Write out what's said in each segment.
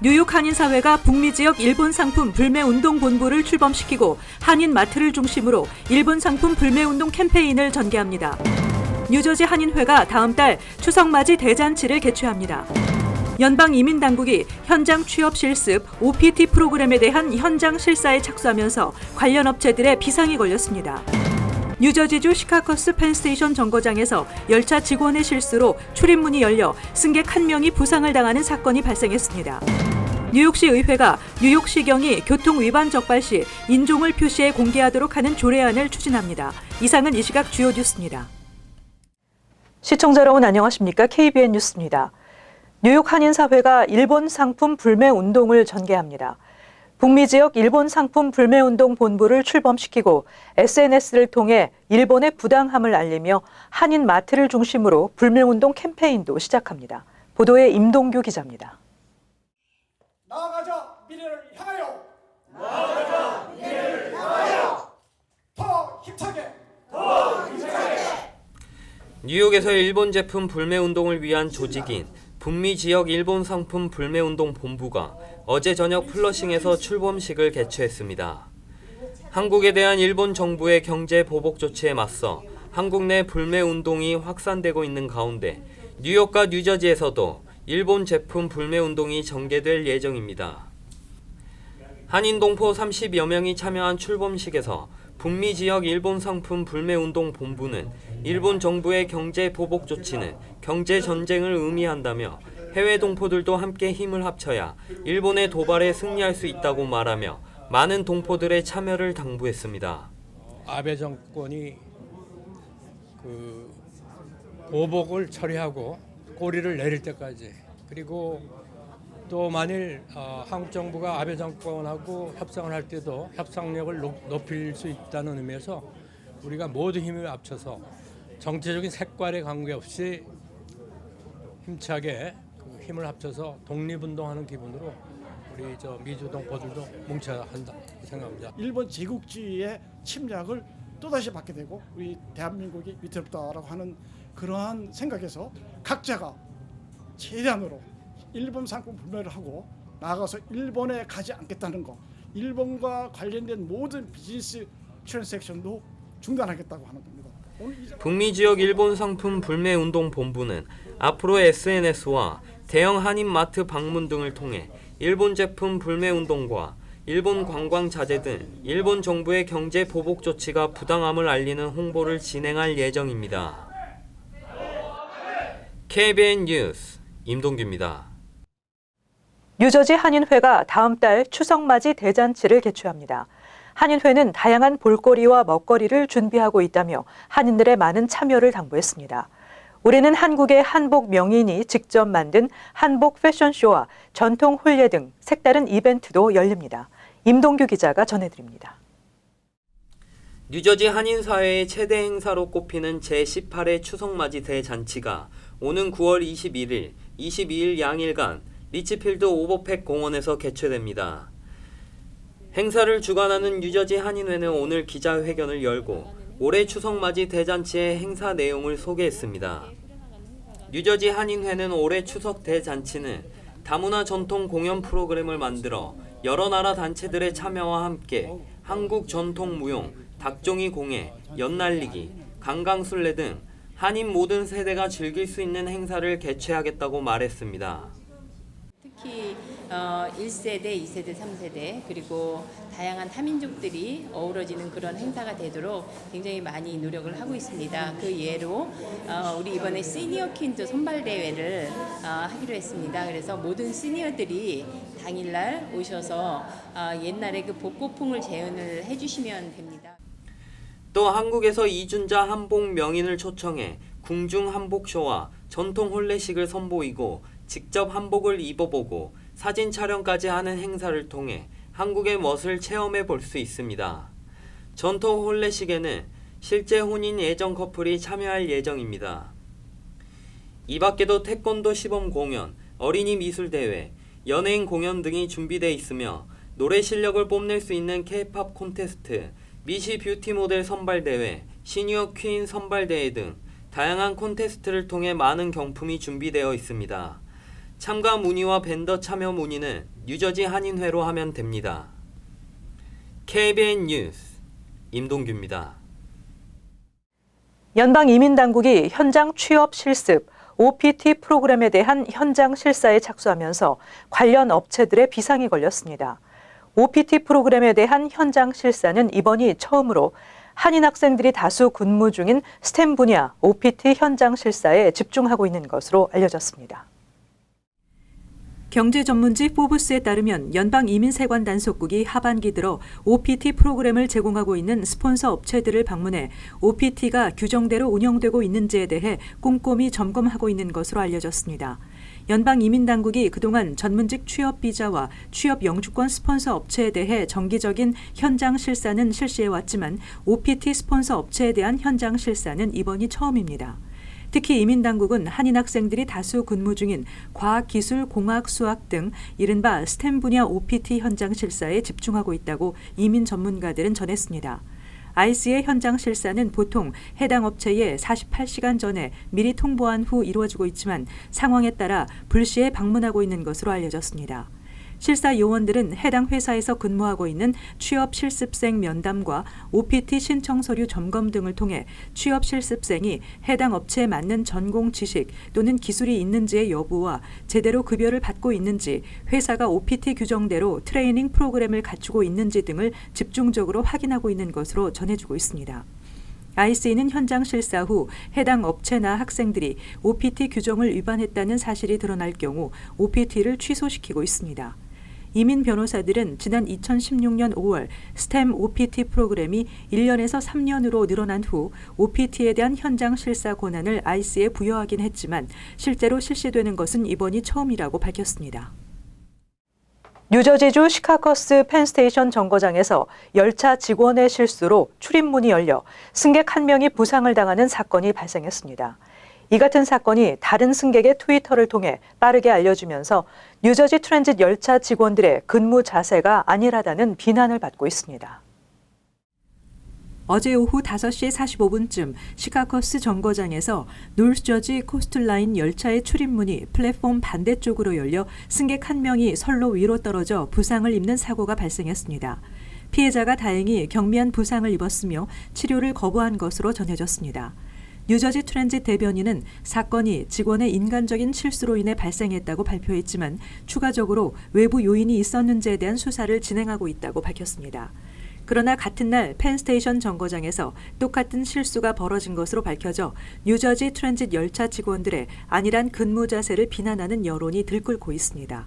뉴욕 한인사회가 북미 지역 일본 상품 불매운동 본부를 출범시키고 한인마트를 중심으로 일본 상품 불매운동 캠페인을 전개합니다. 뉴저지 한인회가 다음 달 추석맞이 대잔치를 개최합니다. 연방이민당국이 현장 취업 실습 OPT 프로그램에 대한 현장 실사에 착수하면서 관련 업체들의 비상이 걸렸습니다. 뉴저지주 시카커스 펜스테이션 정거장에서 열차 직원의 실수로 출입문이 열려 승객 1명이 부상을 당하는 사건이 발생했습니다. 뉴욕시 의회가 뉴욕시경이 교통 위반 적발 시 인종을 표시해 공개하도록 하는 조례안을 추진합니다. 이상은 이 시각 주요 뉴스입니다. 시청자 여러분 안녕하십니까? KBN 뉴스입니다. 뉴욕 한인사회가 일본 상품 불매 운동을 전개합니다. 북미 지역 일본 상품 불매 운동 본부를 출범시키고 SNS를 통해 일본의 부당함을 알리며 한인 마트를 중심으로 불매 운동 캠페인도 시작합니다. 보도에 임동규 기자입니다. 나아가자 미래를 향하여. 나아가자 미래를 향하여. 더 힘차게. 더 힘차게. 뉴욕에서 일본 제품 불매 운동을 위한 조직인 북미 지역 일본 상품 불매 운동 본부가 어제 저녁 플러싱에서 출범식을 개최했습니다. 한국에 대한 일본 정부의 경제 보복 조치에 맞서 한국 내 불매 운동이 확산되고 있는 가운데 뉴욕과 뉴저지에서도 일본 제품 불매 운동이 전개될 예정입니다. 한인 동포 30여 명이 참여한 출범식에서 북미 지역 일본 상품 불매 운동 본부는 일본 정부의 경제 보복 조치는 경제 전쟁을 의미한다며 해외 동포들도 함께 힘을 합쳐야 일본의 도발에 승리할 수 있다고 말하며 많은 동포들의 참여를 당부했습니다. 아베 정권이 보복을 처리하고 꼬리를 내릴 때까지, 그리고 또 만일 한국 정부가 아베 정권하고 협상을 할 때도 협상력을 높일 수 있다는 의미에서 우리가 모두 힘을 합쳐서 정치적인 색깔에 관계없이 힘차게 힘을 합쳐서 독립운동하는 기분으로 우리 미주 동포들도 뭉쳐야 한다 생각합니다. 일본 제국주의의 침략을 또다시 받게 되고 우리 대한민국이 위태롭다라고 하는 그러한 생각에서 각자가 최대한으로 일본 상품 불매를 하고 나아가서 일본에 가지 않겠다는 거, 일본과 관련된 모든 비즈니스 트랜잭션도 중단하겠다고 하는 겁니다. 북미 지역 일본 상품 불매 운동 본부는 앞으로 SNS와 대형 한인마트 방문 등을 통해 일본 제품 불매 운동과 일본 관광 자제 등 일본 정부의 경제 보복 조치가 부당함을 알리는 홍보를 진행할 예정입니다. KBN 뉴스 임동규입니다. 뉴저지 한인회가 다음 달 추석맞이 대잔치를 개최합니다. 한인회는 다양한 볼거리와 먹거리를 준비하고 있다며 한인들의 많은 참여를 당부했습니다. 올해는 한국의 한복 명인이 직접 만든 한복 패션쇼와 전통 홀례 등 색다른 이벤트도 열립니다. 임동규 기자가 전해드립니다. 뉴저지 한인사회의 최대 행사로 꼽히는 제18회 추석맞이 대잔치가 오는 9월 21일, 22일 양일간 리치필드 오버팩 공원에서 개최됩니다. 행사를 주관하는 뉴저지 한인회는 오늘 기자회견을 열고 올해 추석맞이 대잔치의 행사 내용을 소개했습니다. 뉴저지 한인회는 올해 추석 대잔치는 다문화 전통 공연 프로그램을 만들어 여러 나라 단체들의 참여와 함께 한국 전통 무용, 닭종이 공예, 연날리기, 강강술래 등 한인 모든 세대가 즐길 수 있는 행사를 개최하겠다고 말했습니다. 특히 1세대, 2세대, 3세대 그리고 다양한 타민족들이 어우러지는 그런 행사가 되도록 굉장히 많이 노력을 하고 있습니다. 그 예로 우리 이번에 시니어 퀸즈 선발대회를 하기로 했습니다. 그래서 모든 시니어들이 당일날 오셔서 옛날에 그 복고풍을 재현을 해주시면 됩니다. 또 한국에서 이준자 한복 명인을 초청해 궁중 한복쇼와 전통 홀례식을 선보이고 직접 한복을 입어보고 사진 촬영까지 하는 행사를 통해 한국의 멋을 체험해 볼 수 있습니다. 전통 홀례식에는 실제 혼인 예정 커플이 참여할 예정입니다. 이 밖에도 태권도 시범 공연, 어린이 미술 대회, 연예인 공연 등이 준비되어 있으며 노래 실력을 뽐낼 수 있는 K-팝 콘테스트, 미시 뷰티 모델 선발대회, 시니어 퀸 선발대회 등 다양한 콘테스트를 통해 많은 경품이 준비되어 있습니다. 참가 문의와 벤더 참여 문의는 뉴저지 한인회로 하면 됩니다. KBN 뉴스 임동규입니다. 연방이민당국이 현장 취업 실습, OPT 프로그램에 대한 현장 실사에 착수하면서 관련 업체들의 비상이 걸렸습니다. OPT 프로그램에 대한 현장 실사는 이번이 처음으로 한인 학생들이 다수 근무 중인 스템 분야 OPT 현장 실사에 집중하고 있는 것으로 알려졌습니다. 경제 전문지 포브스에 따르면 연방이민세관 단속국이 하반기 들어 OPT 프로그램을 제공하고 있는 스폰서 업체들을 방문해 OPT가 규정대로 운영되고 있는지에 대해 꼼꼼히 점검하고 있는 것으로 알려졌습니다. 연방이민당국이 그동안 전문직 취업 비자와 취업 영주권 스폰서 업체에 대해 정기적인 현장 실사는 실시해왔지만 OPT 스폰서 업체에 대한 현장 실사는 이번이 처음입니다. 특히 이민당국은 한인 학생들이 다수 근무 중인 과학, 기술, 공학, 수학 등 이른바 스템 분야 OPT 현장 실사에 집중하고 있다고 이민 전문가들은 전했습니다. IC의 현장 실사는 보통 해당 업체에 48시간 전에 미리 통보한 후 이루어지고 있지만 상황에 따라 불시에 방문하고 있는 것으로 알려졌습니다. 실사 요원들은 해당 회사에서 근무하고 있는 취업 실습생 면담과 OPT 신청 서류 점검 등을 통해 취업 실습생이 해당 업체에 맞는 전공 지식 또는 기술이 있는지의 여부와 제대로 급여를 받고 있는지, 회사가 OPT 규정대로 트레이닝 프로그램을 갖추고 있는지 등을 집중적으로 확인하고 있는 것으로 전해지고 있습니다. IC는 현장 실사 후 해당 업체나 학생들이 OPT 규정을 위반했다는 사실이 드러날 경우 OPT를 취소시키고 있습니다. 이민 변호사들은 지난 2016년 5월 스템 OPT 프로그램이 1년에서 3년으로 늘어난 후 OPT에 대한 현장 실사 권한을 IC에 부여하긴 했지만 실제로 실시되는 것은 이번이 처음이라고 밝혔습니다. 뉴저지주 시카커스 펜스테이션 정거장에서 열차 직원의 실수로 출입문이 열려 승객 1명이 부상을 당하는 사건이 발생했습니다. 이 같은 사건이 다른 승객의 트위터를 통해 빠르게 알려지면서 뉴저지 트랜짓 열차 직원들의 근무 자세가 안일하다는 비난을 받고 있습니다. 어제 오후 5시 45분쯤 시카커스 정거장에서 노스저지 코스틀라인 열차의 출입문이 플랫폼 반대쪽으로 열려 승객 1명이 선로 위로 떨어져 부상을 입는 사고가 발생했습니다. 피해자가 다행히 경미한 부상을 입었으며 치료를 거부한 것으로 전해졌습니다. 뉴저지 트랜짓 대변인은 사건이 직원의 인간적인 실수로 인해 발생했다고 발표했지만 추가적으로 외부 요인이 있었는지에 대한 수사를 진행하고 있다고 밝혔습니다. 그러나 같은 날 펜스테이션 정거장에서 똑같은 실수가 벌어진 것으로 밝혀져 뉴저지 트랜짓 열차 직원들의 안일한 근무 자세를 비난하는 여론이 들끓고 있습니다.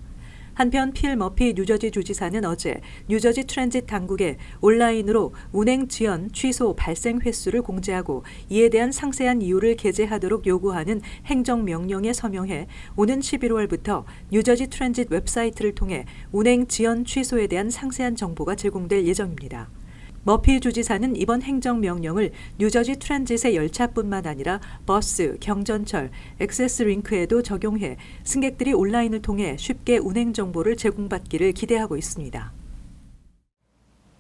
한편 필 머피 뉴저지 주지사는 어제 뉴저지 트랜짓 당국에 온라인으로 운행 지연, 취소, 발생 횟수를 공지하고 이에 대한 상세한 이유를 게재하도록 요구하는 행정명령에 서명해 오는 11월부터 뉴저지 트랜짓 웹사이트를 통해 운행 지연, 취소에 대한 상세한 정보가 제공될 예정입니다. 머피 주지사는 이번 행정명령을 뉴저지 트랜짓의 열차뿐만 아니라 버스, 경전철, 액세스 링크에도 적용해 승객들이 온라인을 통해 쉽게 운행 정보를 제공받기를 기대하고 있습니다.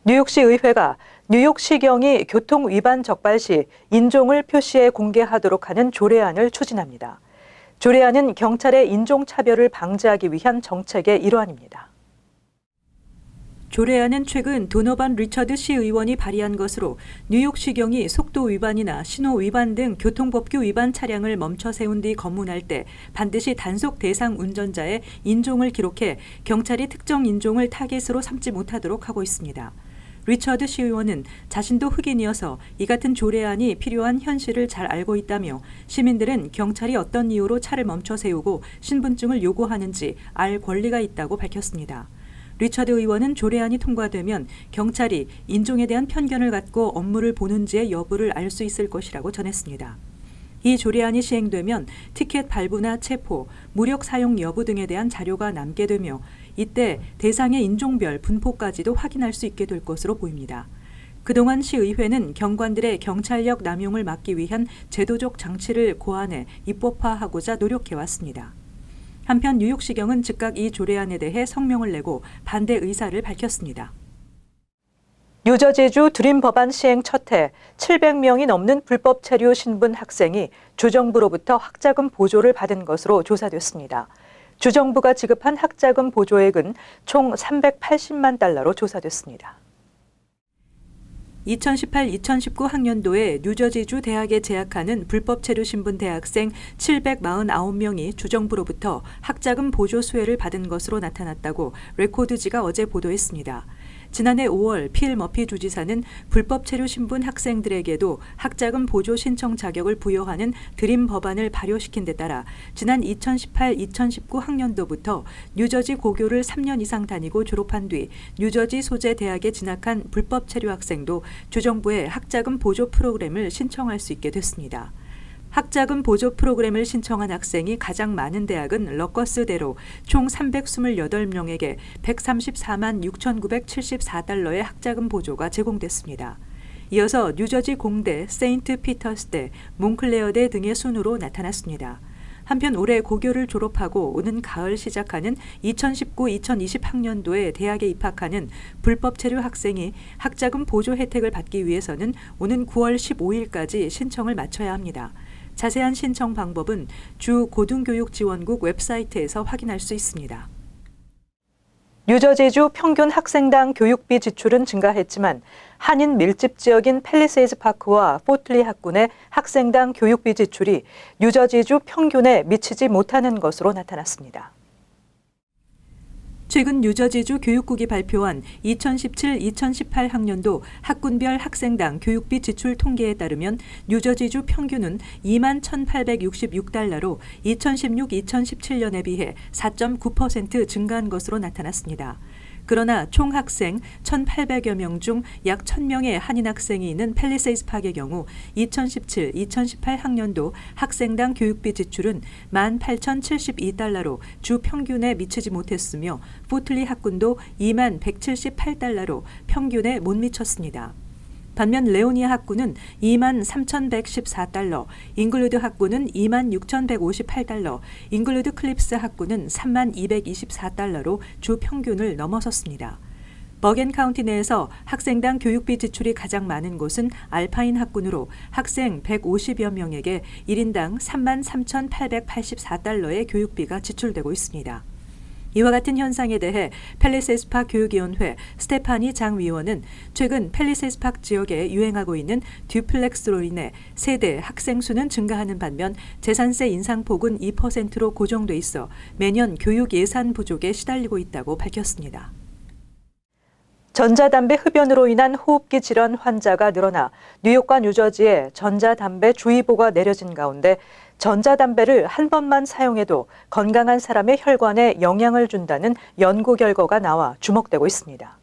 뉴욕시 의회가 뉴욕시경이 교통 위반 적발 시 인종을 표시해 공개하도록 하는 조례안을 추진합니다. 조례안은 경찰의 인종차별을 방지하기 위한 정책의 일환입니다. 조례안은 최근 도너반 리처드 시의원이 발의한 것으로 뉴욕시경이 속도 위반이나 신호 위반 등 교통법규 위반 차량을 멈춰 세운 뒤 검문할 때 반드시 단속 대상 운전자의 인종을 기록해 경찰이 특정 인종을 타겟으로 삼지 못하도록 하고 있습니다. 리처드 시의원은 자신도 흑인이어서 이 같은 조례안이 필요한 현실을 잘 알고 있다며 시민들은 경찰이 어떤 이유로 차를 멈춰 세우고 신분증을 요구하는지 알 권리가 있다고 밝혔습니다. 리처드 의원은 조례안이 통과되면 경찰이 인종에 대한 편견을 갖고 업무를 보는지의 여부를 알 수 있을 것이라고 전했습니다. 이 조례안이 시행되면 티켓 발부나 체포, 무력 사용 여부 등에 대한 자료가 남게 되며 이때 대상의 인종별 분포까지도 확인할 수 있게 될 것으로 보입니다. 그동안 시의회는 경관들의 경찰력 남용을 막기 위한 제도적 장치를 고안해 입법화하고자 노력해왔습니다. 한편 뉴욕시경은 즉각 이 조례안에 대해 성명을 내고 반대 의사를 밝혔습니다. 뉴저지주 드림 법안 시행 첫 해 700명이 넘는 불법 체류 신분 학생이 주정부로부터 학자금 보조를 받은 것으로 조사됐습니다. 주정부가 지급한 학자금 보조액은 총 380만 달러로 조사됐습니다. 2018-2019 학년도에 뉴저지주 대학에 재학하는 불법 체류 신분 대학생 749명이 주정부로부터 학자금 보조 수혜를 받은 것으로 나타났다고 레코드지가 어제 보도했습니다. 지난해 5월 필 머피 주지사는 불법 체류 신분 학생들에게도 학자금 보조 신청 자격을 부여하는 드림 법안을 발효시킨 데 따라 지난 2018-2019 학년도부터 뉴저지 고교를 3년 이상 다니고 졸업한 뒤 뉴저지 소재 대학에 진학한 불법 체류 학생도 주정부의 학자금 보조 프로그램을 신청할 수 있게 됐습니다. 학자금 보조 프로그램을 신청한 학생이 가장 많은 대학은 러커스대로 총 328명에게 134만 6,974달러의 학자금 보조가 제공됐습니다. 이어서 뉴저지 공대, 세인트 피터스대, 몽클레어대 등의 순으로 나타났습니다. 한편 올해 고교를 졸업하고 오는 가을 시작하는 2019-2020 학년도에 대학에 입학하는 불법 체류 학생이 학자금 보조 혜택을 받기 위해서는 오는 9월 15일까지 신청을 마쳐야 합니다. 자세한 신청 방법은 주 고등교육지원국 웹사이트에서 확인할 수 있습니다. 뉴저지주 평균 학생당 교육비 지출은 증가했지만 한인 밀집 지역인 팰리세이즈 파크와 포틀리 학군의 학생당 교육비 지출이 뉴저지주 평균에 미치지 못하는 것으로 나타났습니다. 최근 뉴저지주 교육국이 발표한 2017-2018 학년도 학군별 학생당 교육비 지출 통계에 따르면 뉴저지주 평균은 2만 1,866달러로 2016-2017년에 비해 4.9% 증가한 것으로 나타났습니다. 그러나 총 학생 1,800여 명 중 약 1,000명의 한인 학생이 있는 팰리세이즈 파크의 경우 2017-2018 학년도 학생당 교육비 지출은 18,072달러로 주 평균에 미치지 못했으며 포틀리 학군도 2만 178달러로 평균에 못 미쳤습니다. 반면 레오니아 학군은 2만 3,114달러, 잉글루드 학군은 2만 6,158달러, 잉글루드 클립스 학군은 3만 224달러로 주 평균을 넘어섰습니다. 버겐 카운티 내에서 학생당 교육비 지출이 가장 많은 곳은 알파인 학군으로 학생 150여 명에게 1인당 3만 3,884달러의 교육비가 지출되고 있습니다. 이와 같은 현상에 대해 팰리세이즈 파크 교육위원회 스테파니 장 위원은 최근 팰리세이즈 파크 지역에 유행하고 있는 듀플렉스로 인해 세대 학생 수는 증가하는 반면 재산세 인상폭은 2%로 고정돼 있어 매년 교육 예산 부족에 시달리고 있다고 밝혔습니다. 전자담배 흡연으로 인한 호흡기 질환 환자가 늘어나 뉴욕과 뉴저지에 전자담배 주의보가 내려진 가운데 전자담배를 한 번만 사용해도 건강한 사람의 혈관에 영향을 준다는 연구 결과가 나와 주목되고 있습니다.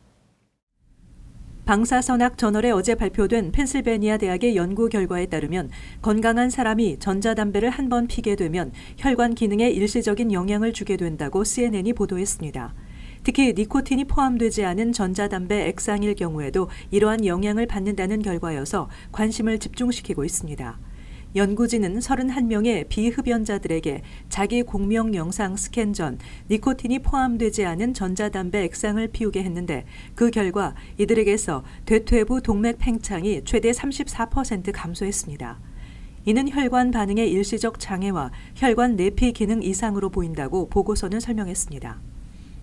방사선학 저널에 어제 발표된 펜실베니아 대학의 연구 결과에 따르면 건강한 사람이 전자담배를 한 번 피게 되면 혈관 기능에 일시적인 영향을 주게 된다고 CNN이 보도했습니다. 특히 니코틴이 포함되지 않은 전자담배 액상일 경우에도 이러한 영향을 받는다는 결과여서 관심을 집중시키고 있습니다. 연구진은 31명의 비흡연자들에게 자기 공명 영상 스캔 전 니코틴이 포함되지 않은 전자담배 액상을 피우게 했는데 그 결과 이들에게서 대퇴부 동맥 팽창이 최대 34% 감소했습니다. 이는 혈관 반응의 일시적 장애와 혈관 내피 기능 이상으로 보인다고 보고서는 설명했습니다.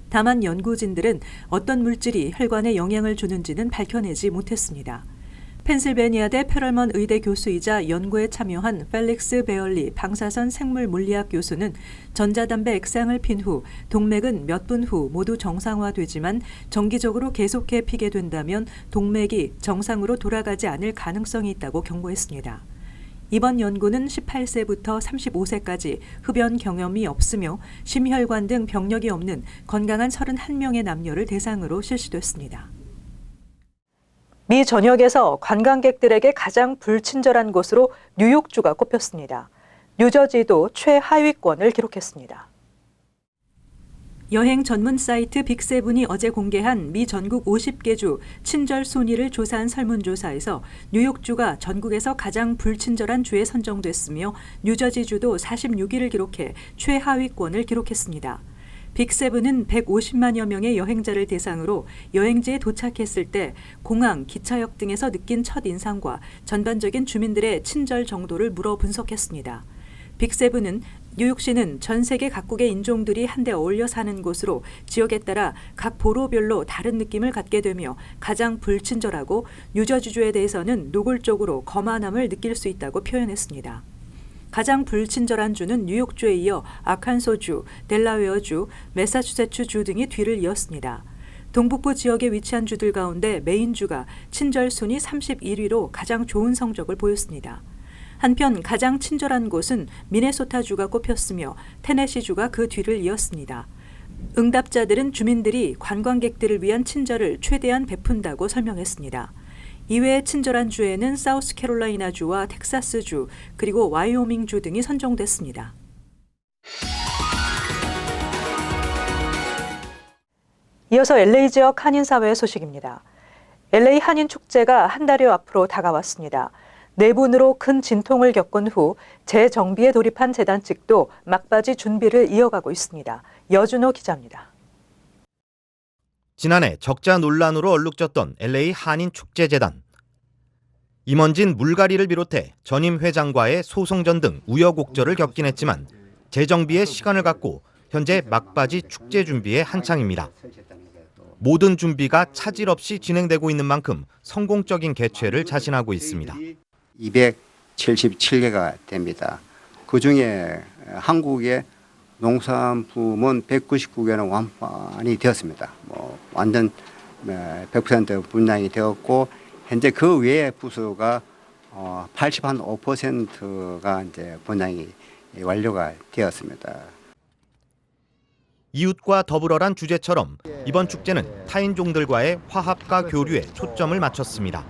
다만 연구진들은 어떤 물질이 혈관에 영향을 주는지는 밝혀내지 못했습니다. 펜실베니아대 페럴먼 의대 교수이자 연구에 참여한 펠릭스 베얼리 방사선 생물 물리학 교수는 전자담배 액상을 핀 후 동맥은 몇 분 후 모두 정상화되지만 정기적으로 계속해 피게 된다면 동맥이 정상으로 돌아가지 않을 가능성이 있다고 경고했습니다. 이번 연구는 18세부터 35세까지 흡연 경험이 없으며 심혈관 등 병력이 없는 건강한 31명의 남녀를 대상으로 실시됐습니다. 미 전역에서 관광객들에게 가장 불친절한 곳으로 뉴욕주가 꼽혔습니다. 뉴저지도 최하위권을 기록했습니다. 여행 전문 사이트 빅세븐이 어제 공개한 미 전국 50개 주 친절 순위를 조사한 설문조사에서 뉴욕주가 전국에서 가장 불친절한 주에 선정됐으며 뉴저지주도 46위를 기록해 최하위권을 기록했습니다. 빅세븐은 150만여 명의 여행자를 대상으로 여행지에 도착했을 때 공항, 기차역 등에서 느낀 첫인상과 전반적인 주민들의 친절 정도를 물어 분석했습니다. 빅세븐은 뉴욕시는 전 세계 각국의 인종들이 한데 어울려 사는 곳으로 지역에 따라 각 보로별로 다른 느낌을 갖게 되며 가장 불친절하고 뉴저지주에 대해서는 노골적으로 거만함을 느낄 수 있다고 표현했습니다. 가장 불친절한 주는 뉴욕주에 이어 아칸소주, 델라웨어주, 매사추세츠주 등이 뒤를 이었습니다. 동북부 지역에 위치한 주들 가운데 메인주가 친절 순위 31위로 가장 좋은 성적을 보였습니다. 한편 가장 친절한 곳은 미네소타주가 꼽혔으며 테네시주가 그 뒤를 이었습니다. 응답자들은 주민들이 관광객들을 위한 친절을 최대한 베푼다고 설명했습니다. 이외에 친절한 주에는 사우스캐롤라이나주와 텍사스주, 그리고 와이오밍주 등이 선정됐습니다. 이어서 LA 지역 한인사회 소식입니다. LA 한인축제가 한 달여 앞으로 다가왔습니다. 내분으로 큰 진통을 겪은 후 재정비에 돌입한 재단 측도 막바지 준비를 이어가고 있습니다. 여준호 기자입니다. 지난해 적자 논란으로 얼룩졌던 LA 한인축제재단. 임원진 물갈이를 비롯해 전임 회장과의 소송전 등 우여곡절을 겪긴 했지만 재정비에 시간을 갖고 현재 막바지 축제 준비에 한창입니다. 모든 준비가 차질 없이 진행되고 있는 만큼 성공적인 개최를 자신하고 있습니다. 277개가 됩니다. 그중에 한국의 농산품은 199개는 완판이 되었습니다. 완전 100% 분량이 되었고 현재 그 외의 부수가 85%가 이제 분량이 완료가 되었습니다. 이웃과 더불어란 주제처럼 이번 축제는 타인종들과의 화합과 교류에 초점을 맞췄습니다.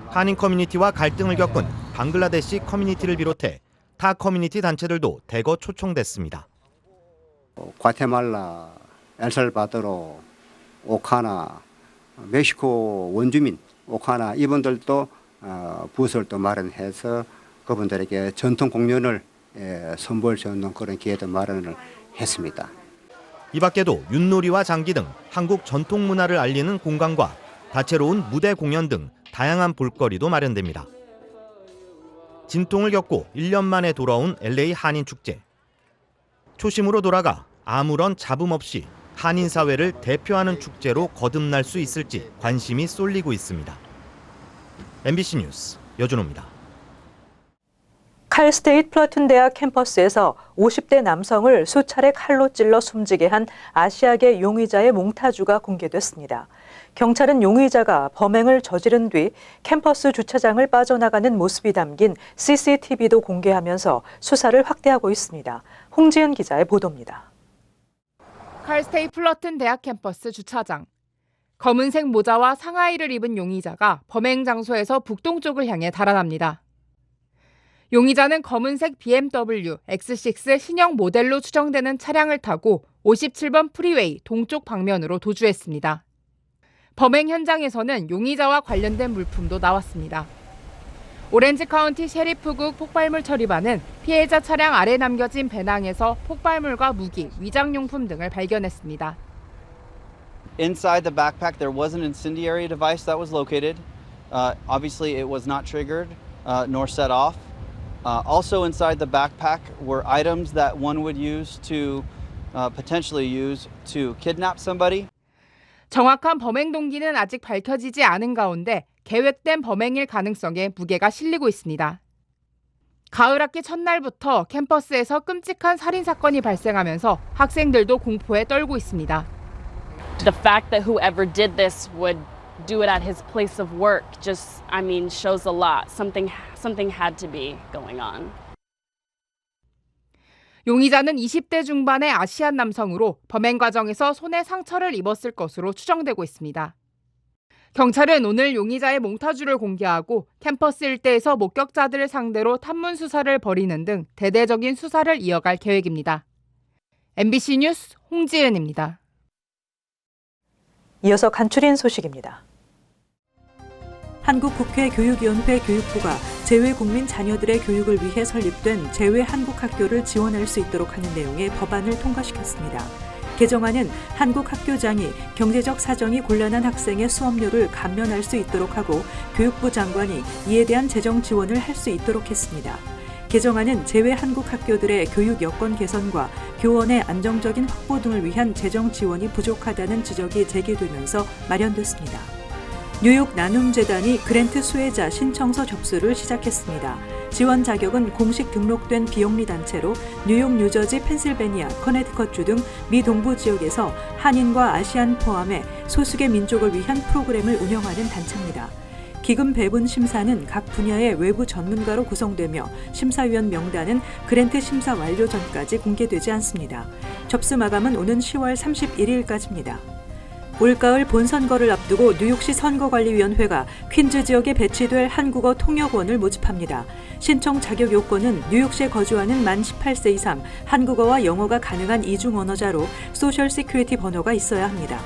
한인 커뮤니티와 갈등을 겪은 방글라데시 커뮤니티를 비롯해 타 커뮤니티 단체들도 대거 초청됐습니다. 과테말라, 엘살바도르, 오카나, 멕시코 원주민, 오카나 이분들도 부스를 또 마련해서 그분들에게 전통 공연을 선보일 수 있는 그런 기회도 마련을 했습니다. 이 밖에도 윷놀이와 장기 등 한국 전통 문화를 알리는 공간과 다채로운 무대 공연 등 다양한 볼거리도 마련됩니다. 진통을 겪고 1년 만에 돌아온 LA 한인축제. 초심으로 돌아가 아무런 잡음 없이 한인사회를 대표하는 축제로 거듭날 수 있을지 관심이 쏠리고 있습니다. MBC 뉴스 여준호입니다. 칼스테이트 플러튼 대학 캠퍼스에서 50대 남성을 수차례 칼로 찔러 숨지게 한 아시아계 용의자의 몽타주가 공개됐습니다. 경찰은 용의자가 범행을 저지른 뒤 캠퍼스 주차장을 빠져나가는 모습이 담긴 CCTV도 공개하면서 수사를 확대하고 있습니다. 홍지은 기자의 보도입니다. 칼스테이트 플러튼 대학 캠퍼스 주차장. 검은색 모자와 상하이를 입은 용의자가 범행 장소에서 북동쪽을 향해 달아납니다. 용의자는 검은색 BMW X6 신형 모델로 추정되는 차량을 타고 57번 프리웨이 동쪽 방면으로 도주했습니다. 범행 현장에서는 용의자와 관련된 물품도 나왔습니다. 오렌지 카운티 셰리프국 폭발물 처리반은 피해자 차량 아래 남겨진 배낭에서 폭발물과 무기, 위장용품 등을 발견했습니다. Inside the backpack there was an incendiary device that was located. Obviously it was not triggered nor set off. Also inside the backpack were items that one would use to potentially use to kidnap somebody. 정확한 범행 동기는 아직 밝혀지지 않은 가운데 계획된 범행일 가능성에 무게가 실리고 있습니다. 가을 학기 첫날부터 캠퍼스에서 끔찍한 살인 사건이 발생하면서 학생들도 공포에 떨고 있습니다. The fact that whoever did this would do it at his place of work just, shows a lot. Something had to be going on. 용의자는 20대 중반의 아시안 남성으로 범행 과정에서 손에 상처를 입었을 것으로 추정되고 있습니다. 경찰은 오늘 용의자의 몽타주를 공개하고 캠퍼스 일대에서 목격자들을 상대로 탐문 수사를 벌이는 등 대대적인 수사를 이어갈 계획입니다. MBC 뉴스 홍지은입니다. 이어서 간추린 소식입니다. 한국국회 교육위원회 교육부가 재외국민 자녀들의 교육을 위해 설립된 재외한국학교를 지원할 수 있도록 하는 내용의 법안을 통과시켰습니다. 개정안은 한국 학교장이 경제적 사정이 곤란한 학생의 수업료를 감면할 수 있도록 하고 교육부 장관이 이에 대한 재정 지원을 할 수 있도록 했습니다. 개정안은 재외 한국 학교들의 교육 여건 개선과 교원의 안정적인 확보 등을 위한 재정 지원이 부족하다는 지적이 제기되면서 마련됐습니다. 뉴욕 나눔재단이 그랜트 수혜자 신청서 접수를 시작했습니다. 지원 자격은 공식 등록된 비영리 단체로 뉴욕, 뉴저지, 펜실베니아, 커네티컷주 등 미 동부 지역에서 한인과 아시안 포함해 소수계 민족을 위한 프로그램을 운영하는 단체입니다. 기금 배분 심사는 각 분야의 외부 전문가로 구성되며 심사위원 명단은 그랜트 심사 완료 전까지 공개되지 않습니다. 접수 마감은 오는 10월 31일까지입니다. 올가을 본선거를 앞두고 뉴욕시 선거관리위원회가 퀸즈 지역에 배치될 한국어 통역원을 모집합니다. 신청 자격 요건은 뉴욕시에 거주하는 만 18세 이상, 한국어와 영어가 가능한 이중 언어자로 소셜 시큐리티 번호가 있어야 합니다.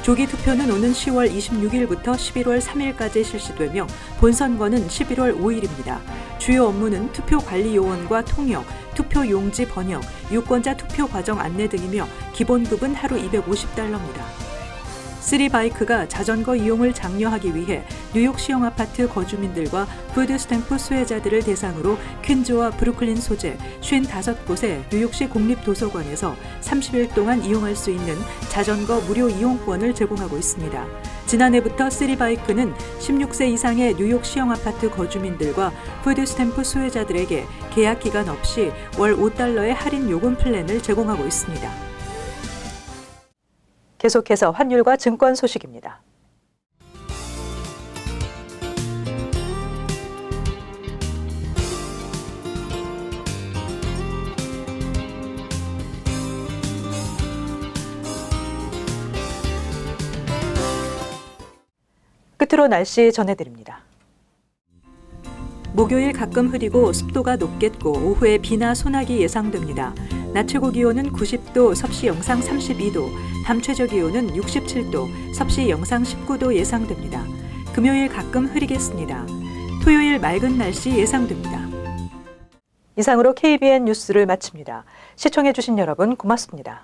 조기 투표는 오는 10월 26일부터 11월 3일까지 실시되며 본선거는 11월 5일입니다. 주요 업무는 투표 관리 요원과 통역, 투표 용지 번역, 유권자 투표 과정 안내 등이며 기본급은 하루 250달러입니다. 쓰리바이크가 자전거 이용을 장려하기 위해 뉴욕 시형 아파트 거주민들과 푸드 스탬프 수혜자들을 대상으로 퀸즈와 브루클린 소재 55곳의 뉴욕시 공립도서관에서 30일 동안 이용할 수 있는 자전거 무료 이용권을 제공하고 있습니다. 지난해부터 쓰리바이크는 16세 이상의 뉴욕 시형 아파트 거주민들과 푸드 스탬프 수혜자들에게 계약 기간 없이 월 $5의 할인 요금 플랜을 제공하고 있습니다. 계속해서 환율과 증권 소식입니다. 끝으로 날씨 전해드립니다. 목요일 가끔 흐리고 습도가 높겠고 오후에 비나 소나기 예상됩니다. 낮 최고 기온은 90도, 섭씨 영상 32도, 밤 최저 기온은 67도, 섭씨 영상 19도 예상됩니다. 금요일 가끔 흐리겠습니다. 토요일 맑은 날씨 예상됩니다. 이상으로 KBN 뉴스를 마칩니다. 시청해주신 여러분 고맙습니다.